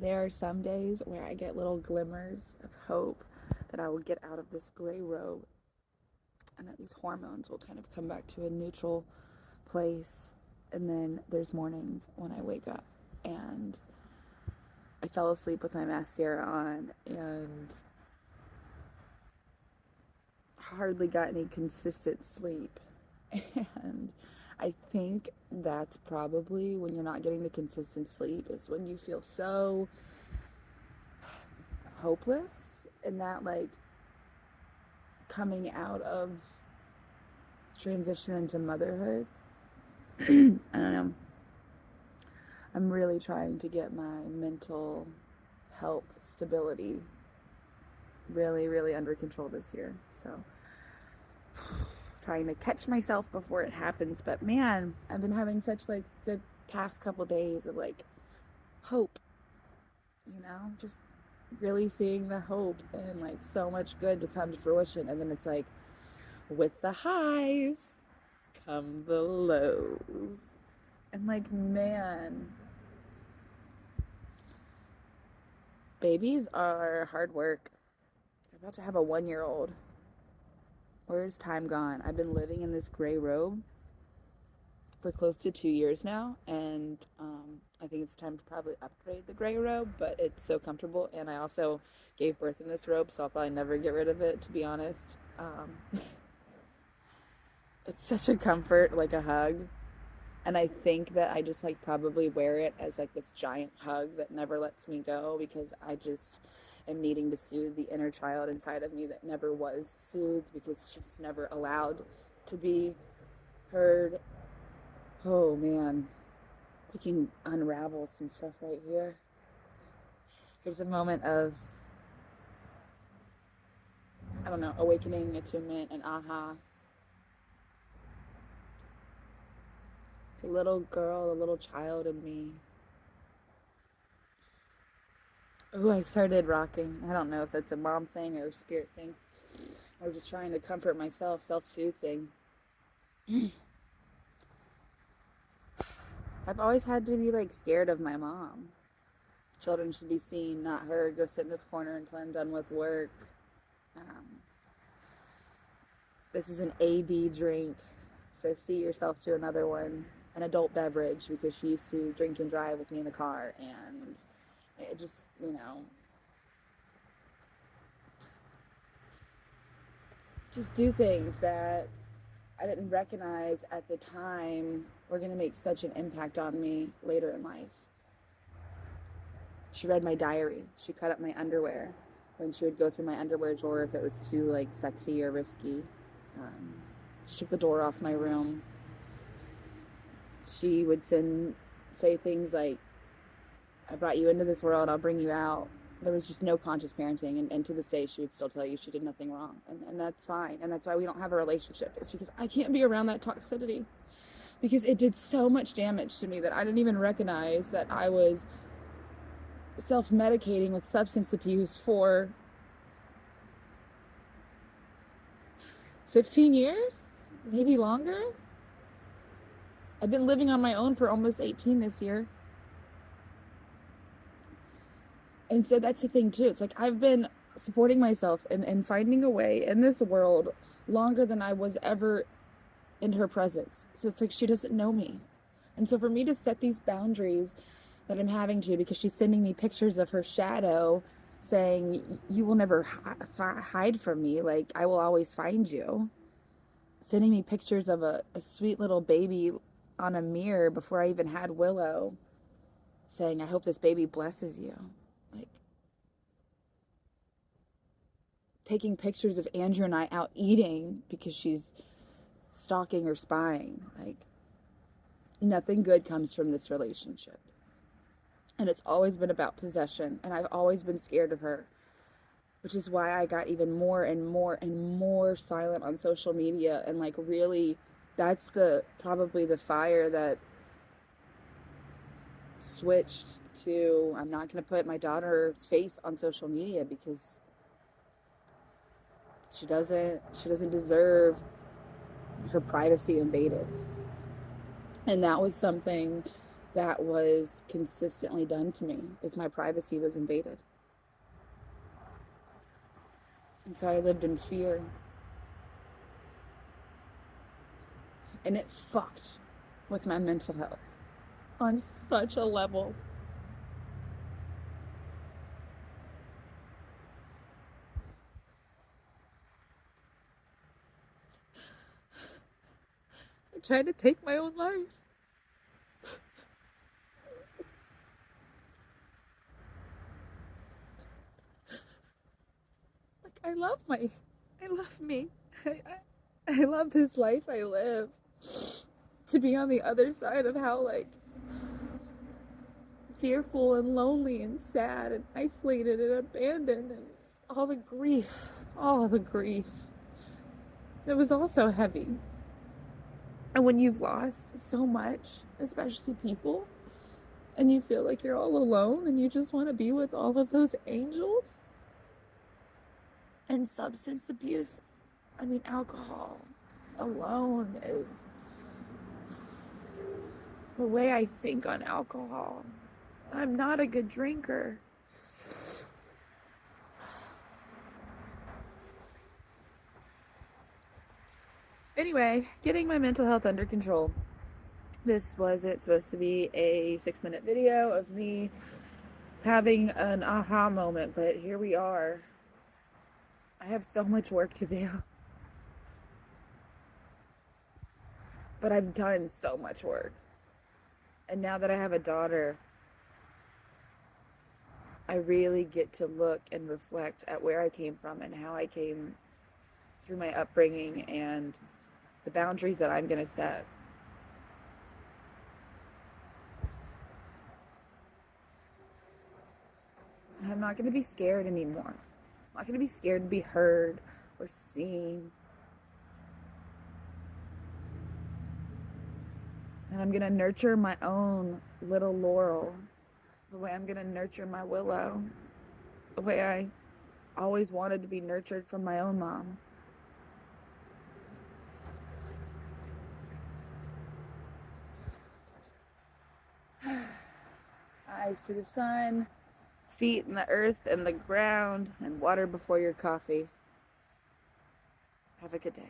There are some days where I get little glimmers of hope that I will get out of this gray robe and that these hormones will kind of come back to a neutral place. And then there's mornings when I wake up and I fell asleep with my mascara on and hardly got any consistent sleep. And I think that's probably when you're not getting the consistent sleep, is when you feel so hopeless, and that like coming out of transition into motherhood. I don't know. I'm really trying to get my mental health stability really, really under control this year. So, trying to catch myself before it happens. But man, I've been having such like good past couple days of like hope, just really seeing the hope and like so much good to come to fruition. And then it's like, with the highs come the lows. And like, man, babies are hard work. I'm about to have a 1 year old. Where's time gone? I've been living in this gray robe for close to 2 years now, and I think it's time to probably upgrade the gray robe, but it's so comfortable. And I also gave birth in this robe, so I'll probably never get rid of it, to be honest. It's such a comfort, like a hug. And I think that I just like probably wear it as like this giant hug that never lets me go, because I just am needing to soothe the inner child inside of me that never was soothed because she's never allowed to be heard. Oh man, we can unravel some stuff right here. Here's a moment of, I don't know, awakening, attunement, and aha. The little girl, the little child in me. Oh, I started rocking. I don't know if that's a mom thing or a spirit thing, or just trying to comfort myself, self-soothing. I've always had to be like scared of my mom. Children should be seen, not heard. Go sit in this corner until I'm done with work. Um, this is an AB drink, so see yourself to another one. An adult beverage, because she used to drink and drive with me in the car, and it just, just, just do things that I didn't recognize at the time were going to make such an impact on me later in life. She read my diary. She cut up my underwear when she would go through my underwear drawer if it was too like sexy or risky. She took the door off my room. She would say things like, "I brought you into this world, I'll bring you out." There was just no conscious parenting, and to this day she would still tell you she did nothing wrong, and that's fine. And that's why we don't have a relationship. It's because I can't be around that toxicity, because it did so much damage to me that I didn't even recognize that I was self-medicating with substance abuse for 15 years, maybe longer. I've been living on my own for almost 18 this year. And so that's the thing too. It's like I've been supporting myself and finding a way in this world longer than I was ever in her presence. So it's like she doesn't know me. And so for me to set these boundaries that I'm having to, because she's sending me pictures of her shadow saying, "You will never hide from me. Like, I will always find you." Sending me pictures of a sweet little baby on a mirror before I even had Willow, saying, "I hope this baby blesses you." Like, taking pictures of Andrew and I out eating because she's stalking or spying. Like, nothing good comes from this relationship. And it's always been about possession, and I've always been scared of her, which is why I got even more and more and more silent on social media. And like, really, that's the probably the fire that switched to, I'm not going to put my daughter's face on social media, because she doesn't deserve her privacy invaded. And that was something that was consistently done to me, is my privacy was invaded. And so I lived in fear. And it fucked with my mental health on such a level. I tried to take my own life. Like, I love me. I, I love this life I live. To be on the other side of how, like, fearful and lonely and sad and isolated and abandoned and all the grief, all the grief. It was also heavy. And when you've lost so much, especially people, and you feel like you're all alone and you just want to be with all of those angels, and substance abuse, I mean, alcohol alone is the way I think on alcohol. I'm not a good drinker. Anyway, getting my mental health under control. This wasn't supposed to be a 6-minute video of me having an aha moment, but here we are. I have so much work to do. But I've done so much work. And now that I have a daughter, I really get to look and reflect at where I came from and how I came through my upbringing and the boundaries that I'm going to set. I'm not going to be scared anymore. I'm not going to be scared to be heard or seen. And I'm going to nurture my own little Laurel the way I'm going to nurture my Willow, the way I always wanted to be nurtured from my own mom. Eyes to the sun, feet in the earth and the ground, and water before your coffee. Have a good day.